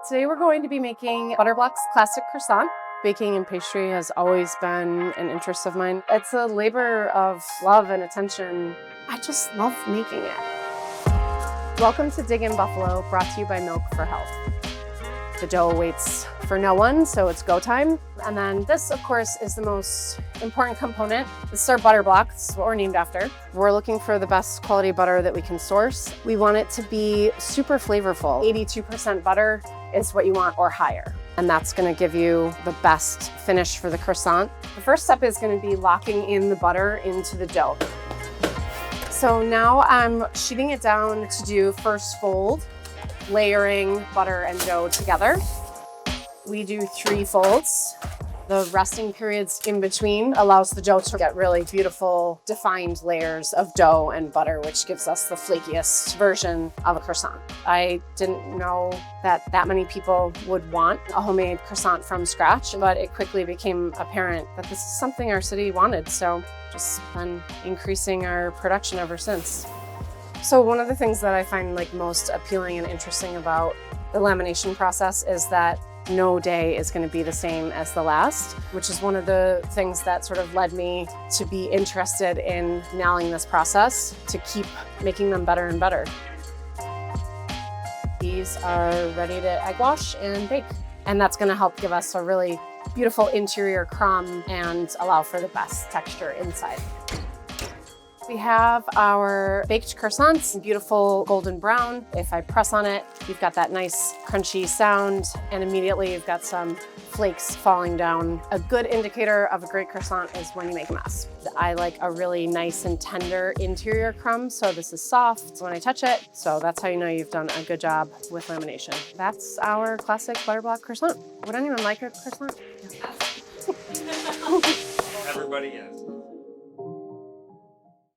Today we're going to be making Butterblock's classic croissant. Baking and pastry has always been an interest of mine. It's a labor of love and attention. I just love making it. Welcome to Dig in Buffalo, brought to you by Milk for Health. The dough waits for no one, so it's go time. And then this, of course, is the most important component. This is our butter block. This is what we're named after. We're looking for the best quality butter that we can source. We want it to be super flavorful. 82% butter is what you want, or higher. And that's gonna give you the best finish for the croissant. The first step is gonna be locking in the butter into the dough. So now I'm sheeting it down to do first fold, layering butter and dough together. We do 3 folds. The resting periods in between allows the dough to get really beautiful, defined layers of dough and butter, which gives us the flakiest version of a croissant. I didn't know that many people would want a homemade croissant from scratch, but it quickly became apparent that this is something our city wanted. So just been increasing our production ever since. So one of the things that I find most appealing and interesting about the lamination process is that no day is going to be the same as the last, which is one of the things that sort of led me to be interested in nailing this process to keep making them better and better. These are ready to egg wash and bake, and that's going to help give us a really beautiful interior crumb and allow for the best texture inside. We have our baked croissants, beautiful golden brown. If I press on it, you've got that nice crunchy sound, and immediately you've got some flakes falling down. A good indicator of a great croissant is when you make a mess. I like a really nice and tender interior crumb, so this is soft when I touch it. So that's how you know you've done a good job with lamination. That's our classic Butterblock croissant. Would anyone like a croissant? Everybody is.